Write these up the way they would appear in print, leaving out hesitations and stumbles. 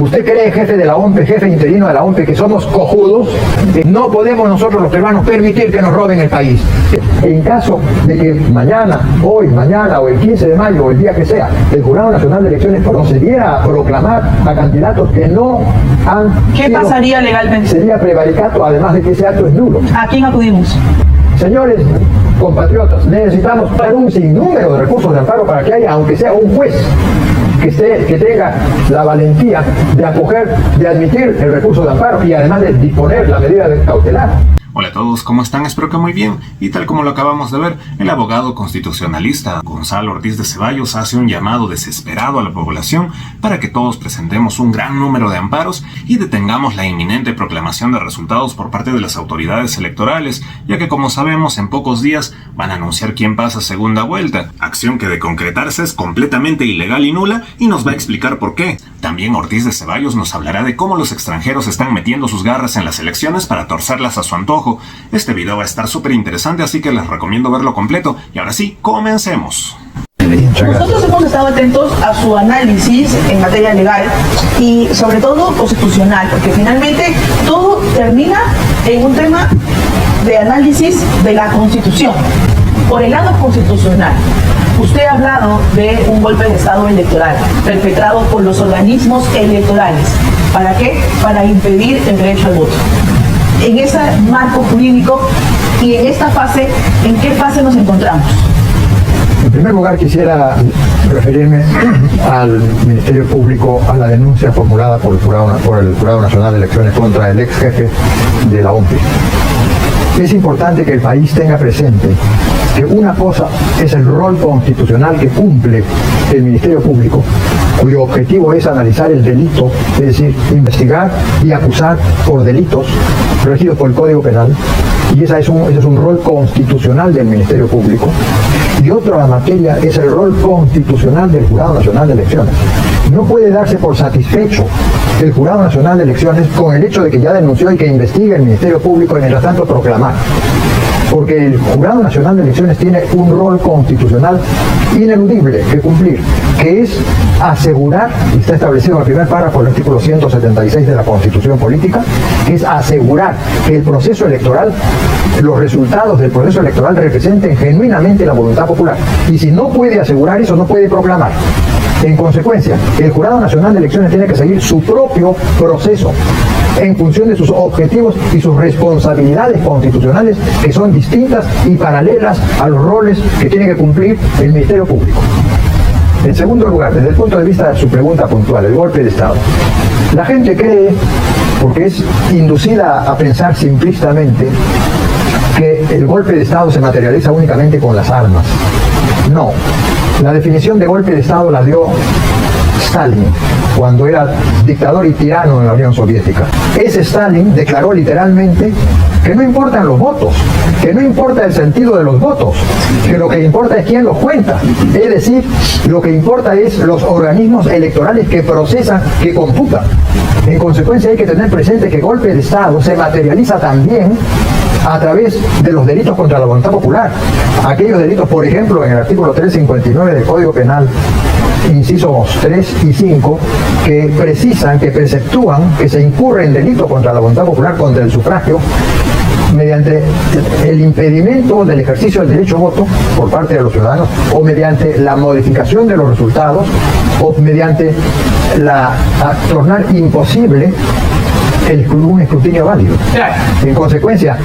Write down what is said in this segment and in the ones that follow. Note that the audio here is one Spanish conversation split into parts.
¿Usted cree, jefe de la OMPE, jefe interino de la OMPE, que somos cojudos? No podemos nosotros los peruanos permitir que nos roben el país. En caso de que mañana o el 15 de mayo o el día que sea, el Jurado Nacional de Elecciones procediera a proclamar a candidatos que no han... ¿Qué pasaría legalmente? Sería prevaricato, además de que ese acto es nulo. ¿A quién acudimos? Señores compatriotas, necesitamos un sinnúmero de recursos de amparo para que haya, aunque sea un juez, que tenga la valentía de acoger, de admitir el recurso de amparo y además de disponer la medida de cautelar. Hola a todos, ¿cómo están? Espero que muy bien. Y tal como lo acabamos de ver, el abogado constitucionalista Gonzalo Ortiz de Ceballos hace un llamado desesperado a la población para que todos presentemos un gran número de amparos y detengamos la inminente proclamación de resultados por parte de las autoridades electorales, ya que como sabemos en pocos días van a anunciar quién pasa a segunda vuelta, acción que de concretarse es completamente ilegal y nula, y nos va a explicar por qué. También Ortiz de Ceballos nos hablará de cómo los extranjeros están metiendo sus garras en las elecciones para torcerlas a su antojo. Este video va a estar súper interesante, así que les recomiendo verlo completo. Y ahora sí, comencemos. Nosotros hemos estado atentos a su análisis en materia legal y sobre todo constitucional, porque finalmente todo termina en un tema de análisis de la Constitución. Por el lado constitucional, usted ha hablado de un golpe de Estado electoral perpetrado por los organismos electorales. ¿Para qué? Para impedir el derecho al voto. En ese marco jurídico y en esta fase, ¿en qué fase nos encontramos? En primer lugar, quisiera referirme al Ministerio Público, a la denuncia formulada por el Jurado Nacional de Elecciones contra el ex jefe de la OMPE. Es importante que el país tenga presente que una cosa es el rol constitucional que cumple el Ministerio Público, cuyo objetivo es analizar el delito, es decir, investigar y acusar por delitos regidos por el Código Penal, y ese es un rol constitucional del Ministerio Público. Y otra materia es el rol constitucional del Jurado Nacional de Elecciones. No puede darse por satisfecho el Jurado Nacional de Elecciones con el hecho de que ya denunció y que investigue el Ministerio Público y mientras tanto proclamar. Porque el Jurado Nacional de Elecciones tiene un rol constitucional ineludible que cumplir, que es asegurar, y está establecido en el primer párrafo del artículo 176 de la Constitución Política, que es asegurar que el proceso electoral, los resultados del proceso electoral representen genuinamente la voluntad popular. Y si no puede asegurar eso, no puede proclamar. En consecuencia, el Jurado Nacional de Elecciones tiene que seguir su propio proceso en función de sus objetivos y sus responsabilidades constitucionales, que son distintas y paralelas a los roles que tiene que cumplir el Ministerio Público. En segundo lugar, desde el punto de vista de su pregunta puntual, el golpe de Estado. La gente cree, porque es inducida a pensar simplistamente, que el golpe de Estado se materializa únicamente con las armas. No. La definición de golpe de Estado la dio Stalin cuando era dictador y tirano en la Unión Soviética. Ese Stalin declaró literalmente que no importan los votos, que no importa el sentido de los votos, que lo que importa es quién los cuenta. Es decir, lo que importa es los organismos electorales que procesan, que computan. En consecuencia, hay que tener presente que golpe de Estado se materializa también a través de los delitos contra la voluntad popular. Aquellos delitos, por ejemplo, en el artículo 359 del Código Penal, incisos 3 y 5, que precisan, que preceptúan que se incurre en delito contra la voluntad popular, contra el sufragio, mediante el impedimento del ejercicio del derecho a voto por parte de los ciudadanos, o mediante la modificación de los resultados, o mediante tornar imposible un escrutinio válido. En consecuencia,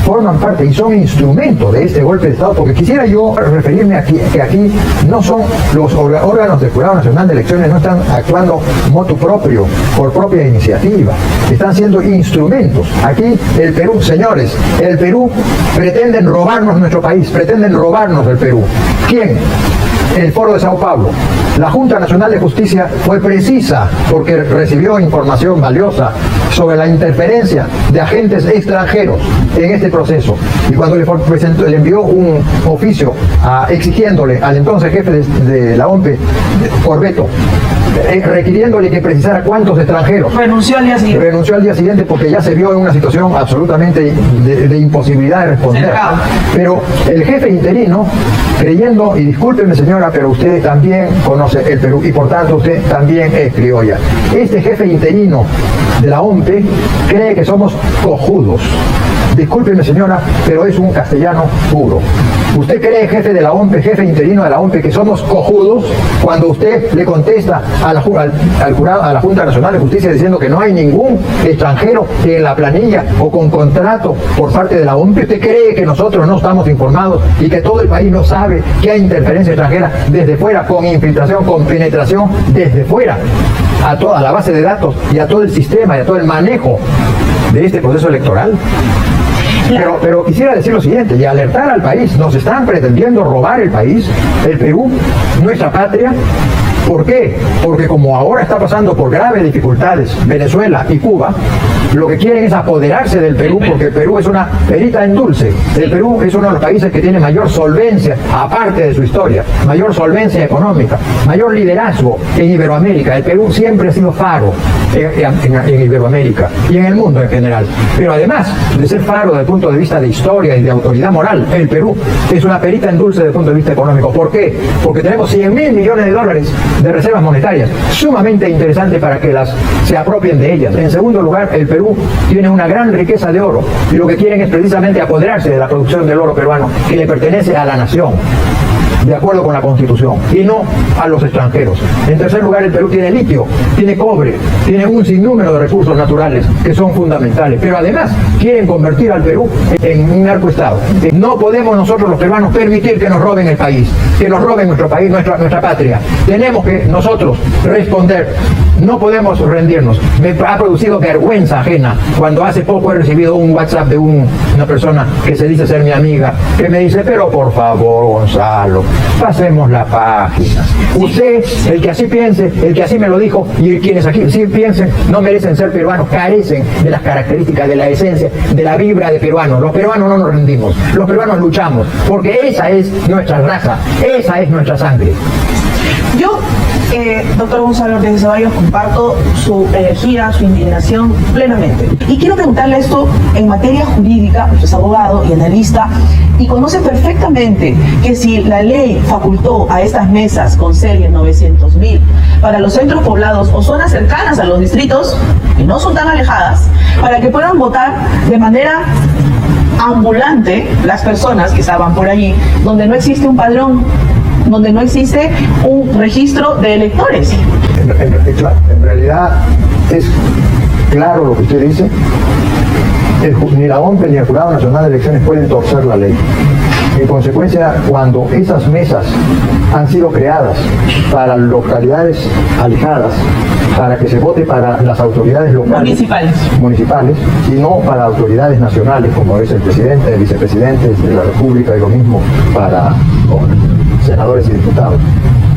forman parte y son instrumento de este golpe de Estado, porque quisiera yo referirme aquí, que aquí no son los órganos del Jurado Nacional de Elecciones, no están actuando motu propio, por propia iniciativa, están siendo instrumentos. Aquí el Perú, señores, el Perú pretenden robarnos nuestro país, pretenden robarnos el Perú. ¿Quién? El Foro de Sao Paulo. La Junta Nacional de Justicia fue precisa porque recibió información valiosa sobre la interferencia de agentes extranjeros en este proceso. Y cuando le envió un oficio exigiéndole al entonces jefe de la OMPE, Corbeto, requiriéndole que precisara cuántos extranjeros. Renunció al día siguiente. Renunció al día siguiente porque ya se vio en una situación absolutamente de imposibilidad de responder. Pero el jefe interino, creyendo, y discúlpenme señores, señora, pero usted también conoce el Perú y por tanto usted también es criolla. Este jefe interino de la OMPE cree que somos cojudos. Discúlpeme, señora, pero es un castellano puro. ¿Usted cree, jefe de la OMPE, jefe interino de la OMPE, que somos cojudos cuando usted le contesta a la Junta Nacional de Justicia diciendo que no hay ningún extranjero en la planilla o con contrato por parte de la OMPE? ¿Usted cree que nosotros no estamos informados y que todo el país no sabe que hay interferencia extranjera desde fuera, con infiltración, con penetración desde fuera a toda la base de datos y a todo el sistema y a todo el manejo de este proceso electoral? Pero quisiera decir lo siguiente y alertar al país: nos están pretendiendo robar el país, el Perú, nuestra patria. ¿Por qué? Porque como ahora está pasando por graves dificultades Venezuela y Cuba, lo que quieren es apoderarse del Perú, porque el Perú es una perita en dulce. El Perú es uno de los países que tiene mayor solvencia, aparte de su historia, mayor solvencia económica, mayor liderazgo en Iberoamérica. El Perú siempre ha sido faro en Iberoamérica y en el mundo en general. Pero además de ser faro desde el punto de vista de historia y de autoridad moral, el Perú es una perita en dulce desde el punto de vista económico. ¿Por qué? Porque tenemos 100.000 millones de dólares de reservas monetarias, sumamente interesante para que se apropien de ellas. En segundo lugar, el Perú tiene una gran riqueza de oro y lo que quieren es precisamente apoderarse de la producción del oro peruano, que le pertenece a la nación, de acuerdo con la Constitución, y no a los extranjeros. En tercer lugar, el Perú tiene litio, tiene cobre, tiene un sinnúmero de recursos naturales que son fundamentales, pero además quieren convertir al Perú en un narcoestado. No podemos nosotros los peruanos permitir que nos roben el país, que nos roben nuestro país, nuestra patria. Tenemos que nosotros responder, no podemos rendirnos. Me ha producido vergüenza ajena cuando hace poco he recibido un WhatsApp de una persona que se dice ser mi amiga, que me dice: pero por favor, Gonzalo, pasemos la página. Usted, el que así piense, el que así me lo dijo, y quienes aquí sí piensen, no merecen ser peruanos, carecen de las características, de la esencia, de la vibra de peruanos. Los peruanos no nos rendimos, los peruanos luchamos, porque esa es nuestra raza, esa es nuestra sangre. Yo, doctor Gonzalo Ortiz de Ceballos, comparto su energía, su indignación plenamente. Y quiero preguntarle esto en materia jurídica. Usted es abogado y analista y conoce perfectamente que si la ley facultó a estas mesas con serie 900.000 para los centros poblados o zonas cercanas a los distritos, que no son tan alejadas, para que puedan votar de manera ambulante las personas que estaban por allí, donde no existe un padrón, donde no existe un registro de electores. En realidad es claro lo que usted dice. Ni la OMPE ni el Jurado Nacional de Elecciones pueden torcer la ley. En consecuencia, cuando esas mesas han sido creadas para localidades alejadas, para que se vote para las autoridades locales municipales y no para autoridades nacionales, como es el presidente, el vicepresidente de la República, y lo mismo para senadores y diputados.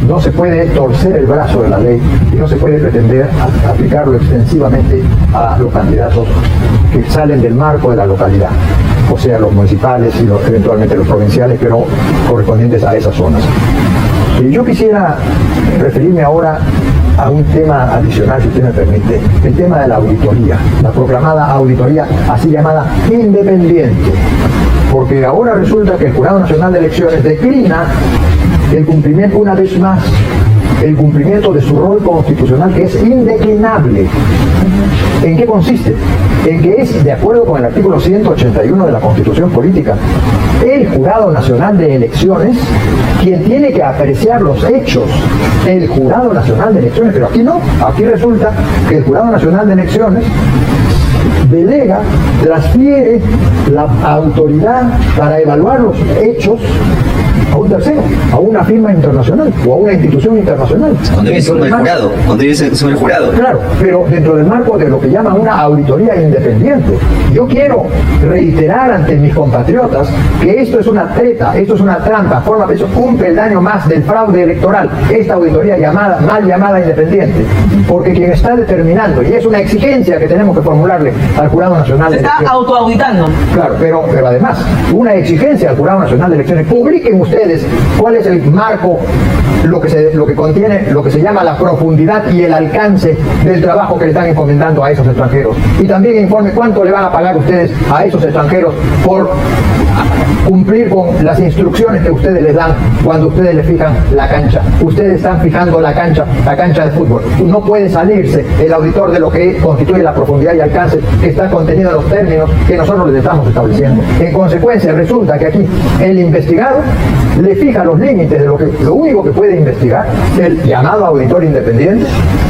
No se puede torcer el brazo de la ley y no se puede pretender aplicarlo extensivamente a los candidatos que salen del marco de la localidad, o sea, los municipales y eventualmente los provinciales, pero correspondientes a esas zonas. Y yo quisiera referirme ahora a un tema adicional, si usted me permite, el tema de la auditoría, la proclamada auditoría así llamada independiente, porque ahora resulta que el Jurado Nacional de Elecciones declina el cumplimiento, una vez más, el cumplimiento de su rol constitucional, que es indeclinable. ¿En qué consiste? En que es, de acuerdo con el artículo 181 de la Constitución Política, el Jurado Nacional de Elecciones quien tiene que apreciar los hechos. El Jurado Nacional de Elecciones, pero aquí no. Aquí resulta que el Jurado Nacional de Elecciones delega, transfiere la autoridad para evaluar los hechos a un tercero, a una firma internacional o a una institución internacional. Cuando viene sobre el jurado, cuando viene sobre el jurado. Claro, pero dentro del marco de lo que llaman una auditoría independiente. Yo quiero reiterar ante mis compatriotas que esto es una treta, esto es una trampa, forma un peldaño más del fraude electoral, esta auditoría mal llamada independiente, porque quien está determinando, y es una exigencia que tenemos que formularle al Jurado Nacional de Elecciones. Se está autoauditando. Claro, pero además, una exigencia al Jurado Nacional de Elecciones: publiquen ustedes cuál es el marco, lo que contiene, lo que se llama la profundidad y el alcance del trabajo que le están encomendando mandando a esos extranjeros. Y también informe cuánto le van a pagar ustedes a esos extranjeros por cumplir con las instrucciones que ustedes les dan cuando ustedes le fijan la cancha. Ustedes están fijando la cancha de fútbol. No puede salirse el auditor de lo que constituye la profundidad y alcance que está contenido en los términos que nosotros les estamos estableciendo. En consecuencia, resulta que aquí el investigado le fija los límites de lo único que puede investigar, el llamado auditor independiente,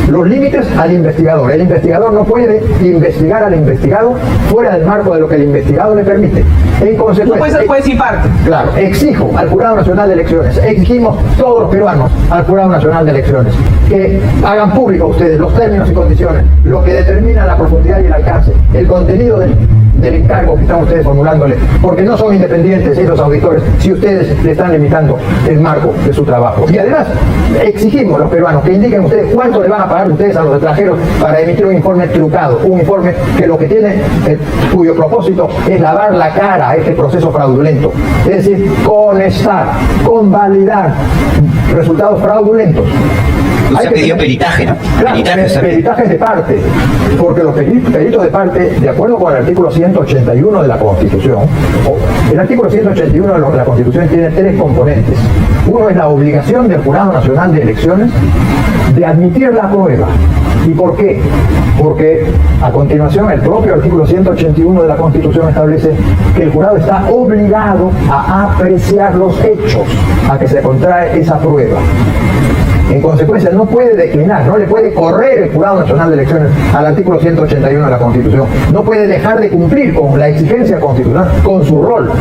los límites al investigador. El investigador no puede investigar al investigado fuera del marco de lo que el investigado le permite. En consecuencia, no puede ser juez y parte. Claro, exijo al Jurado Nacional de Elecciones, exigimos todos los peruanos al Jurado Nacional de Elecciones que hagan público ustedes los términos y condiciones, lo que determina la profundidad y el alcance, el contenido del encargo que están ustedes formulándole, porque no son independientes esos auditores si ustedes le están limitando el marco de su trabajo. Y además, exigimos a los peruanos que indiquen ustedes cuánto le van a pagar ustedes a los extranjeros para emitir un informe trucado, un informe que lo que tiene, cuyo propósito es lavar la cara a este proceso fraudulento, es decir, conectar, convalidar resultados fraudulentos. Usted pidió peritaje, ¿no? Claro, peritajes de parte, porque los peritos de parte, de acuerdo con el artículo 181 de la Constitución, el artículo 181 de la Constitución tiene tres componentes. Uno es la obligación del Jurado Nacional de Elecciones de admitir la prueba. ¿Y por qué? Porque a continuación el propio artículo 181 de la Constitución establece que el jurado está obligado a apreciar los hechos a que se contrae esa prueba. En consecuencia, no puede declinar, no le puede correr el Jurado Nacional de Elecciones al artículo 181 de la Constitución. No puede dejar de cumplir con la exigencia constitucional, con su rol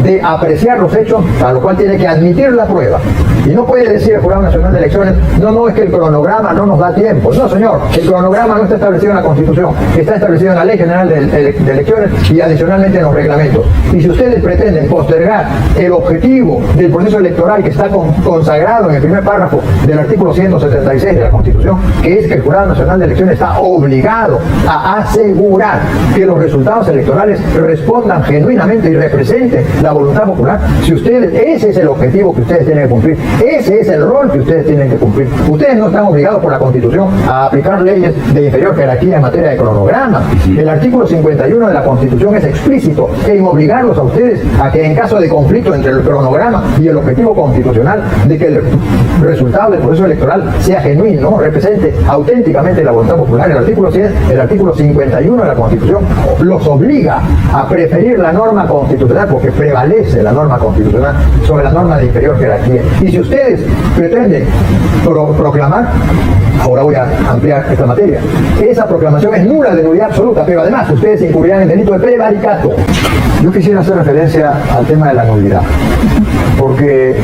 de apreciar los hechos, a lo cual tiene que admitir la prueba. Y no puede decir el Jurado Nacional de Elecciones, no, es que el cronograma no nos da tiempo. No, señor, el cronograma no está establecido en la Constitución, está establecido en la Ley General de Elecciones y adicionalmente en los reglamentos. Y si ustedes pretenden postergar el objetivo del proceso electoral que está consagrado en el primer párrafo del artículo 176 de la Constitución, que es que el Jurado Nacional de Elecciones está obligado a asegurar que los resultados electorales respondan genuinamente y representen la voluntad popular, si ustedes, ese es el objetivo que ustedes tienen que cumplir, ese es el rol que ustedes tienen que cumplir. Ustedes no están obligados por la Constitución a aplicar leyes de inferior jerarquía en materia de cronograma. El artículo 51 de la Constitución es explícito en obligarlos a ustedes a que en caso de conflicto entre el cronograma y el objetivo constitucional de que el resultado del proceso electoral sea genuino, represente auténticamente la voluntad popular. El artículo 51 de la Constitución los obliga a preferir la norma constitucional porque prevalece la norma constitucional sobre la norma de inferior jerarquía. Y si ustedes pretenden proclamar, ahora voy a ampliar esta materia, esa proclamación es nula, de nulidad absoluta, pero además ustedes incurrirán en delito de prevaricato. Yo quisiera hacer referencia al tema de la nulidad, porque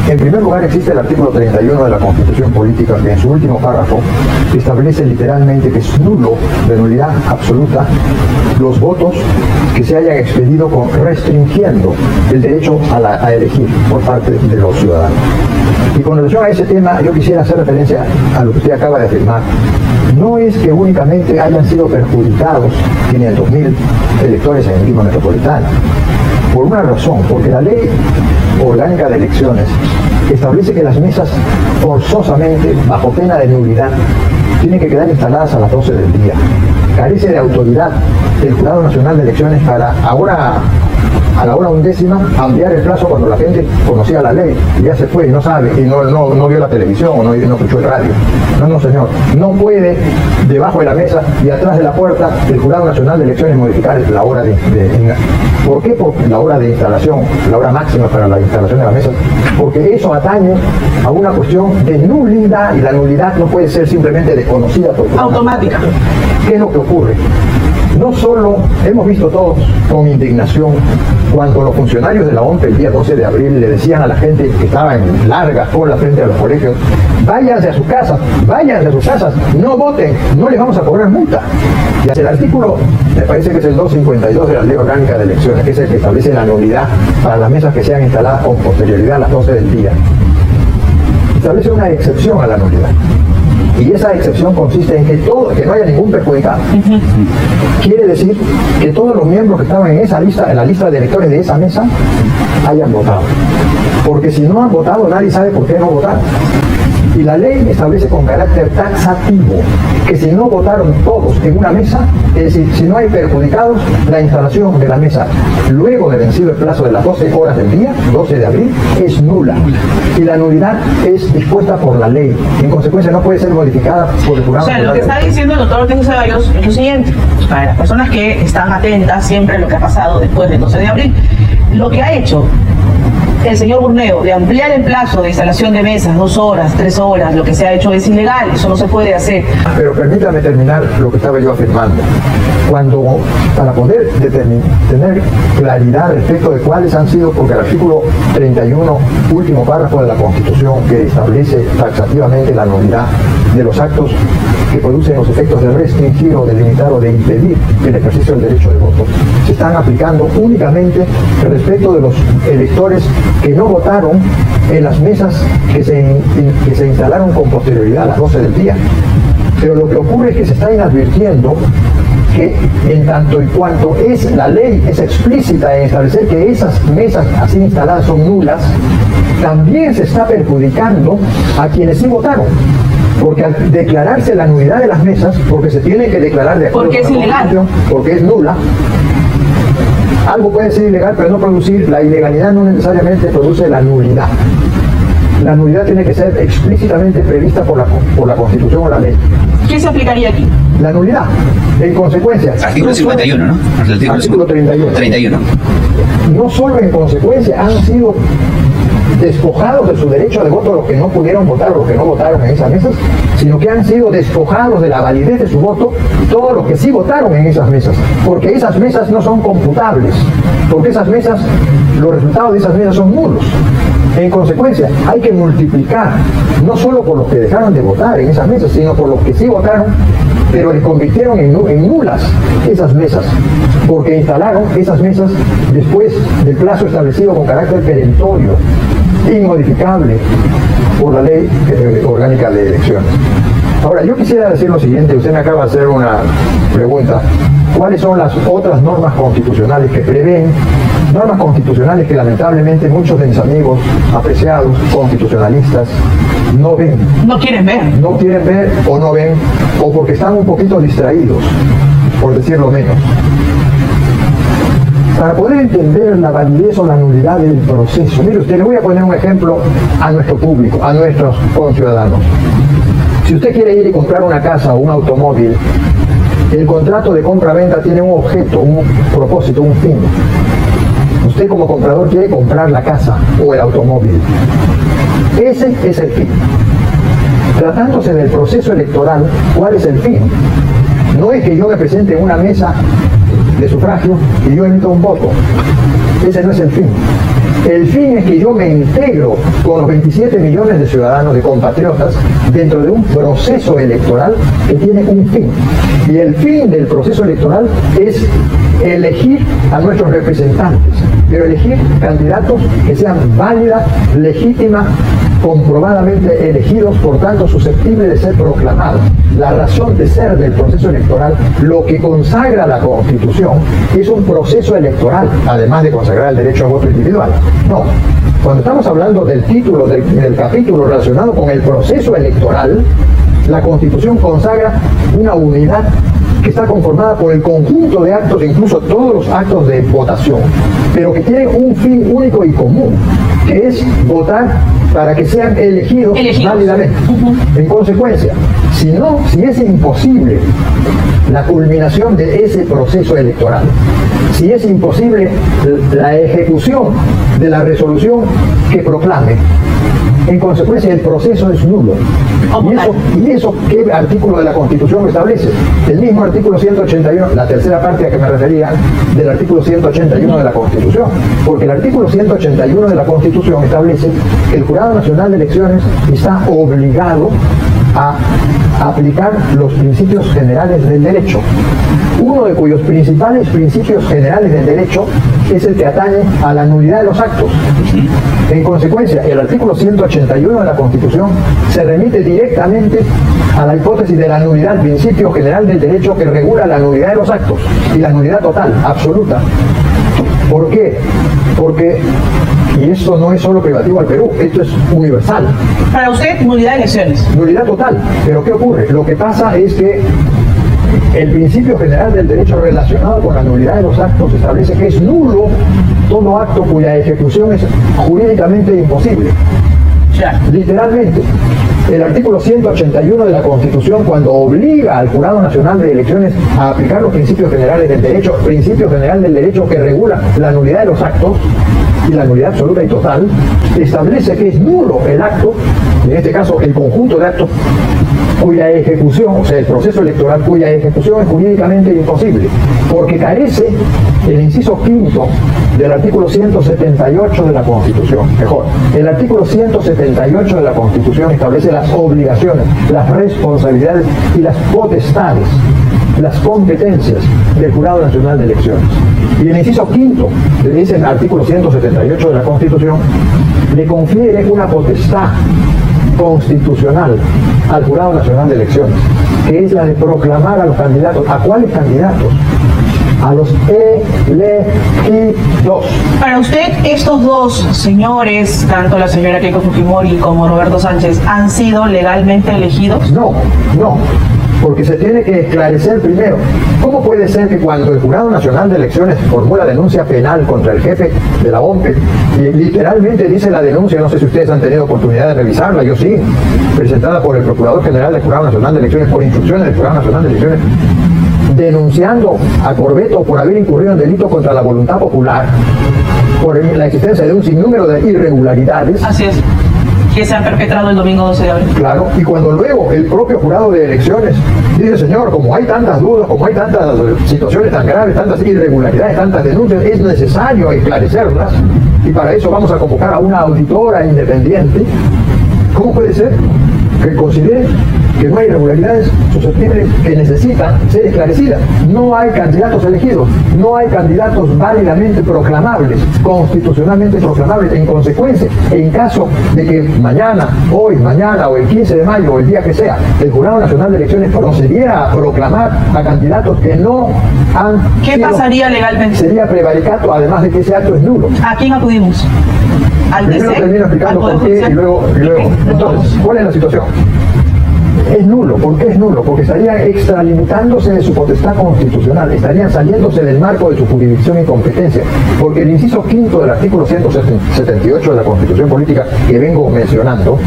en primer lugar existe el artículo 31 de la Constitución Política que en su último párrafo establece literalmente que es nulo, de nulidad absoluta, los votos que se hayan expedido restringiendo el derecho a elegir por parte de los ciudadanos. Y con relación a ese tema, yo quisiera hacer referencia a lo que usted acaba de afirmar. No es que únicamente hayan sido perjudicados 500.000 electores en el Lima Metropolitano. Por una razón, porque la Ley Orgánica de Elecciones establece que las mesas forzosamente, bajo pena de nulidad, tienen que quedar instaladas a las 12 del día. Carece de autoridad el Jurado Nacional de Elecciones para ahora, a la hora 11ª, ampliar el plazo cuando la gente conocía la ley y ya se fue y no sabe, y no vio la televisión o no escuchó el radio. No, señor, no puede debajo de la mesa y atrás de la puerta el Jurado Nacional de Elecciones modificar la hora ¿Por qué? Porque la hora de instalación, la hora máxima para la instalación de la mesa, porque eso atañe a una cuestión de nulidad, y la nulidad no puede ser simplemente desconocida por automática. ¿Qué es lo que ocurre? No solo hemos visto todos con indignación cuando los funcionarios de la OMP el día 12 de abril le decían a la gente que estaba en largas colas frente a los colegios: váyanse a sus casas, no voten, no les vamos a cobrar multa. Y hacia el artículo, me parece que es el 252 de la Ley Orgánica de Elecciones, que es el que establece la nulidad para las mesas que sean instaladas con posterioridad a las 12 del día, establece una excepción a la nulidad. Y esa excepción consiste en que no haya ningún perjudicado. Quiere decir que todos los miembros que estaban en esa lista, en la lista de electores de esa mesa, hayan votado. Porque si no han votado, nadie sabe por qué no votaron. Y la ley establece con carácter taxativo que si no votaron todos en una mesa, es decir, si no hay perjudicados, la instalación de la mesa luego de vencido el plazo de las 12 horas del día, 12 de abril, es nula. Y la nulidad es dispuesta por la ley. En consecuencia, no puede ser modificada por el jurado. O sea, lo que está diciendo el doctor Ortiz de Ceballos es lo siguiente, para las personas que están atentas siempre a lo que ha pasado después del 12 de abril, lo que ha hecho el señor Burneo de ampliar el plazo de instalación de mesas, 2 horas, 3 horas, lo que se ha hecho es ilegal, eso no se puede hacer. Pero permítame terminar lo que estaba yo afirmando. Cuando, para poder tener claridad respecto de cuáles han sido, porque el artículo 31, último párrafo de la Constitución, que establece taxativamente la nulidad de los actos que producen los efectos de restringir o de limitar o de impedir el ejercicio del derecho de voto, se están aplicando únicamente respecto de los electores que no votaron en las mesas que se instalaron con posterioridad a las 12 del día. Pero lo que ocurre es que se está inadvirtiendo que en tanto y cuanto la ley es explícita en establecer que esas mesas así instaladas son nulas, también se está perjudicando a quienes sí votaron. Porque al declararse la nulidad de las mesas, porque se tiene que declarar de acuerdo porque es ilegal, porque es nula, algo puede ser ilegal, pero no producir, la ilegalidad no necesariamente produce la nulidad. La nulidad tiene que ser explícitamente prevista por la Constitución o la ley. ¿Qué se aplicaría aquí? La nulidad, en consecuencia. Artículo 51, ¿no? Artículo 31. 31. No solo en consecuencia han sido despojados de su derecho de voto los que no pudieron votar o los que no votaron en esas mesas, sino que han sido despojados de la validez de su voto todos los que sí votaron en esas mesas, porque esas mesas no son computables, porque esas mesas, los resultados de esas mesas son nulos. En consecuencia, hay que multiplicar, no solo por los que dejaron de votar en esas mesas, sino por los que sí votaron, pero les convirtieron en nulas esas mesas, porque instalaron esas mesas después del plazo establecido con carácter perentorio, inmodificable por la ley orgánica de elecciones. Ahora, yo quisiera decir lo siguiente, usted me acaba de hacer una pregunta. ¿Cuáles son las otras normas constitucionales que prevén? Normas constitucionales que lamentablemente muchos de mis amigos apreciados constitucionalistas no ven. No quieren ver. No quieren ver o no ven, o porque están un poquito distraídos, por decirlo menos. Para poder entender la validez o la nulidad del proceso, mire usted, le voy a poner un ejemplo a nuestro público, a nuestros conciudadanos. Si usted quiere ir y comprar una casa o un automóvil, el contrato de compra-venta tiene un objeto, un propósito, un fin. Usted como comprador quiere comprar la casa o el automóvil. Ese es el fin. Tratándose del proceso electoral, ¿cuál es el fin? No es que yo me presente en una mesa de sufragio y yo emito un voto. Ese no es el fin. El fin es que yo me integro con los 27 millones de ciudadanos, de compatriotas, dentro de un proceso electoral que tiene un fin. Y el fin del proceso electoral es elegir a nuestros representantes, pero elegir candidatos que sean válidas, legítimas, comprobadamente elegidos, por tanto susceptibles de ser proclamados. La razón de ser del proceso electoral, lo que consagra la Constitución, es un proceso electoral, además de consagrar el derecho a voto individual. No, cuando estamos hablando del título, del capítulo relacionado con el proceso electoral, la Constitución consagra una unidad que está conformada por el conjunto de actos, incluso todos los actos de votación, pero que tienen un fin único y común, que es votar para que sean elegidos. Válidamente. En consecuencia, si es imposible la culminación de ese proceso electoral, si es imposible la ejecución de la resolución que proclame, en consecuencia el proceso es nulo. ¿Y eso qué artículo de la Constitución lo establece? El mismo artículo 181, la tercera parte a que me refería, del artículo 181 de la Constitución. Porque el artículo 181 de la Constitución establece que el Jurado Nacional de Elecciones está obligado a aplicar los principios generales del derecho, uno de cuyos principales principios generales del derecho es el que atañe a la nulidad de los actos. En consecuencia, el artículo 181 de la Constitución se remite directamente a la hipótesis de la nulidad, principio general del derecho que regula la nulidad de los actos y la nulidad total, absoluta. ¿Por qué? Porque Y esto no es solo privativo al Perú, esto es universal. Para usted, nulidad de elecciones. Nulidad total. Pero ¿qué ocurre? Lo que pasa es que el principio general del derecho relacionado con la nulidad de los actos establece que es nulo todo acto cuya ejecución es jurídicamente imposible. Ya. Literalmente, el artículo 181 de la Constitución, cuando obliga al Jurado Nacional de Elecciones a aplicar los principios generales del derecho, principio general del derecho que regula la nulidad de los actos y la nulidad absoluta y total, establece que es nulo el acto, en este caso el conjunto de actos cuya ejecución, o sea, el proceso electoral cuya ejecución es jurídicamente imposible, porque carece el inciso quinto del artículo 178 de la Constitución. Mejor, el artículo 178 de la Constitución establece las obligaciones, las responsabilidades y las potestades, las competencias del Jurado Nacional de Elecciones. Y el inciso quinto de ese artículo 178 de la Constitución le confiere una potestad constitucional al Jurado Nacional de Elecciones, que es la de proclamar a los candidatos. ¿A cuáles candidatos? A los elegidos. Para usted, estos dos señores, tanto la señora Keiko Fujimori como Roberto Sánchez, ¿han sido legalmente elegidos? No, porque se tiene que esclarecer primero. ¿Cómo puede ser que cuando el Jurado Nacional de Elecciones formula denuncia penal contra el jefe de la OMPE, y literalmente dice la denuncia, no sé si ustedes han tenido oportunidad de revisarla, yo sí, presentada por el Procurador General del Jurado Nacional de Elecciones, por instrucciones del Jurado Nacional de Elecciones, denunciando a Corbeto por haber incurrido en delito contra la voluntad popular, por la existencia de un sinnúmero de irregularidades? Así es, que se han perpetrado el domingo 12 de abril. Claro, y cuando luego el propio jurado de elecciones dice, señor, como hay tantas dudas, como hay tantas situaciones tan graves, tantas irregularidades, tantas denuncias, es necesario esclarecerlas, y para eso vamos a convocar a una auditora independiente. ¿Cómo puede ser que considere que no hay irregularidades susceptibles que necesitan ser esclarecidas? No hay candidatos elegidos, no hay candidatos válidamente proclamables, constitucionalmente proclamables. En consecuencia, en caso de que mañana o el 15 de mayo o el día que sea, el Jurado Nacional de Elecciones procediera a proclamar a candidatos que no han ¿Qué sido, pasaría legalmente? sería prevaricato, además de que ese acto es nulo. ¿A quién acudimos? ¿Al Primero TC? termino explicando ¿Al Poder por qué y Judicial? luego. Entonces, ¿cuál es la situación? Es nulo. ¿Por qué es nulo? Porque estarían extralimitándose de su potestad constitucional, estarían saliéndose del marco de su jurisdicción y competencia, porque el inciso quinto del artículo 178 de la Constitución Política que vengo mencionando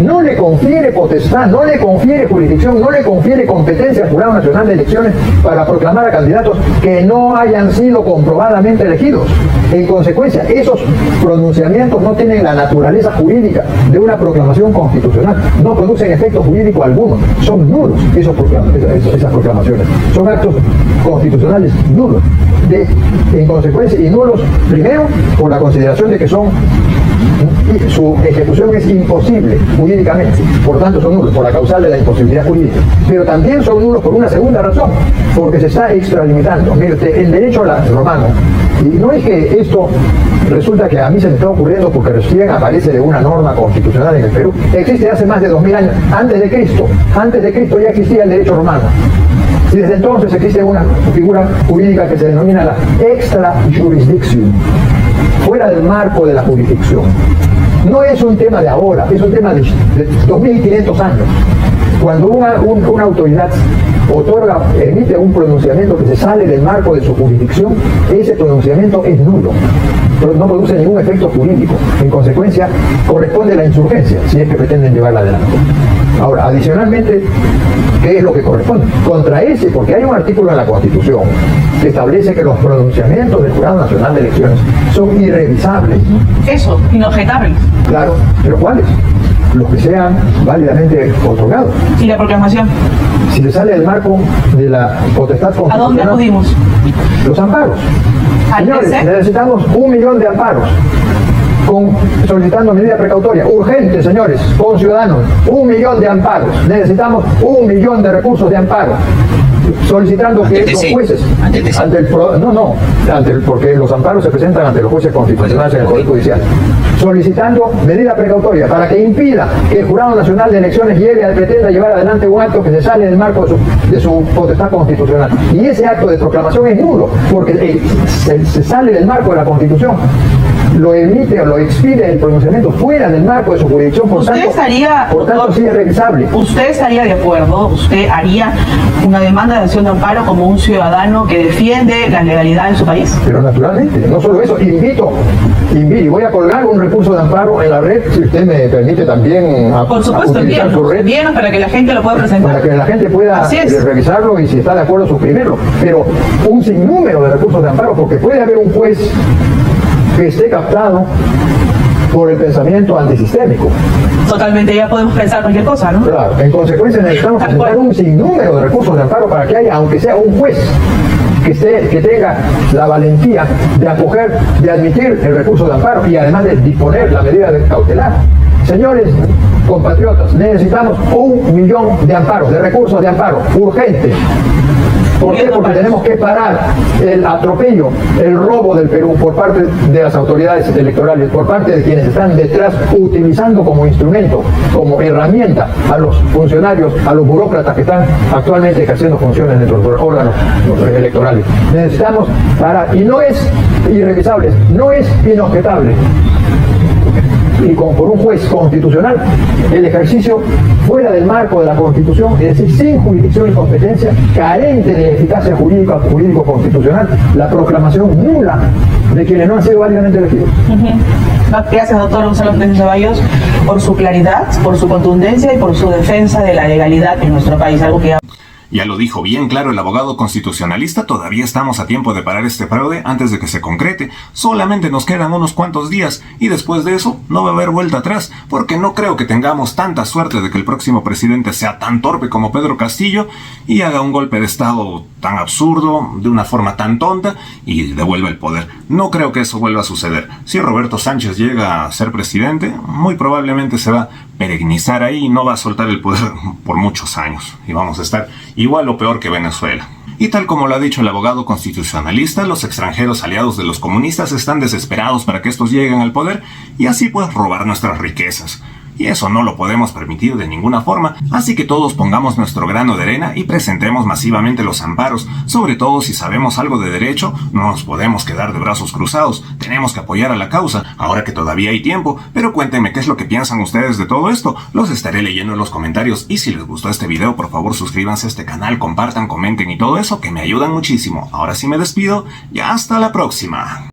no le confiere potestad, no le confiere jurisdicción, no le confiere competencia al Jurado Nacional de Elecciones para proclamar a candidatos que no hayan sido comprobadamente elegidos. En consecuencia, esos pronunciamientos no tienen la naturaleza jurídica de una proclamación constitucional, no producen efecto jurídico alguno, son nulos esas proclamaciones, son actos constitucionales nulos, en consecuencia, y nulos primero por la consideración de que su ejecución es imposible jurídicamente, por tanto son nulos por la causal de la imposibilidad jurídica, pero también son nulos por una segunda razón, porque se está extralimitando. Mire usted, el derecho romano, y no es que esto resulta que a mí se me está ocurriendo porque recién aparece de una norma constitucional en el Perú, existe hace más de 2000 años, antes de Cristo ya existía el derecho romano. Y desde entonces existe una figura jurídica que se denomina la extrajurisdicción, fuera del marco de la jurisdicción. No es un tema de ahora, es un tema de 2500 años. Cuando una autoridad emite un pronunciamiento que se sale del marco de su jurisdicción, ese pronunciamiento es nulo, no produce ningún efecto jurídico. En consecuencia, corresponde la insurgencia, si es que pretenden llevarla adelante. Ahora, adicionalmente, ¿qué es lo que corresponde? Contra ese, porque hay un artículo en la Constitución que establece que los pronunciamientos del Jurado Nacional de Elecciones son irrevisables. Eso, inobjetables. Claro, ¿pero cuáles? Los que sean válidamente otorgados. ¿Y la proclamación? Si se sale del marco de la potestad constitucional. ¿A dónde acudimos? Los amparos. ¿Al Señores, TC? necesitamos 1 millón de amparos. Solicitando medida precautoria urgente, señores, con ciudadanos, 1 millón de amparos. Necesitamos 1 millón de recursos de amparo. Solicitando que los jueces, porque los amparos se presentan ante los jueces constitucionales en el Poder Judicial, solicitando medida precautoria para que impida que el Jurado Nacional de Elecciones pretenda llevar adelante un acto que se sale del marco de su potestad constitucional. Y ese acto de proclamación es nulo, porque se sale del marco de la Constitución. lo emite o lo expide el pronunciamiento fuera del marco de su jurisdicción, por tanto sí es revisable. ¿Usted estaría de acuerdo? ¿Usted haría una demanda de acción de amparo como un ciudadano que defiende la legalidad en su país? Pero naturalmente, no solo eso, invito, y voy a colgar un recurso de amparo en la red, si usted me permite también por supuesto, utilizar su red. Bien, para que la gente lo pueda presentar. Para que la gente pueda revisarlo y si está de acuerdo suscribirlo. Pero un sinnúmero de recursos de amparo, porque puede haber un juez que esté captado por el pensamiento antisistémico. Totalmente, ya podemos pensar cualquier cosa, ¿no? Claro, en consecuencia necesitamos presentar un sinnúmero de recursos de amparo para que haya, aunque sea un juez, que tenga la valentía de acoger, de admitir el recurso de amparo y además de disponer la medida de cautelar. Señores compatriotas, necesitamos 1 millón de amparos, de recursos de amparo, urgente. ¿Por qué? Porque tenemos que parar el atropello, el robo del Perú por parte de las autoridades electorales, por parte de quienes están detrás utilizando como instrumento, como herramienta a los funcionarios, a los burócratas que están actualmente ejerciendo funciones en los órganos electorales. Necesitamos parar, y no es irrevisable, no es inobjetable. Y por un juez constitucional, el ejercicio fuera del marco de la Constitución, es decir, sin jurisdicción y competencia, carente de eficacia jurídica, jurídico-constitucional, la proclamación nula de quienes no han sido válidamente elegidos. Gracias, doctor Gonzalo Pérez Ceballos, por su claridad, por su contundencia y por su defensa de la legalidad en nuestro país, algo que Ya lo dijo bien claro el abogado constitucionalista, todavía estamos a tiempo de parar este fraude antes de que se concrete. Solamente nos quedan unos cuantos días y después de eso no va a haber vuelta atrás, porque no creo que tengamos tanta suerte de que el próximo presidente sea tan torpe como Pedro Castillo y haga un golpe de estado tan absurdo, de una forma tan tonta y devuelva el poder. No creo que eso vuelva a suceder. Si Roberto Sánchez llega a ser presidente, muy probablemente se va a peregrinizar ahí y no va a soltar el poder por muchos años. Y vamos a estar igual o peor que Venezuela. Y tal como lo ha dicho el abogado constitucionalista, los extranjeros aliados de los comunistas están desesperados para que estos lleguen al poder y así pues robar nuestras riquezas. Y eso no lo podemos permitir de ninguna forma, así que todos pongamos nuestro grano de arena y presentemos masivamente los amparos. Sobre todo si sabemos algo de derecho, no nos podemos quedar de brazos cruzados, tenemos que apoyar a la causa, ahora que todavía hay tiempo, pero cuéntenme qué es lo que piensan ustedes de todo esto, los estaré leyendo en los comentarios y si les gustó este video por favor suscríbanse a este canal, compartan, comenten y todo eso que me ayudan muchísimo. Ahora sí me despido y hasta la próxima.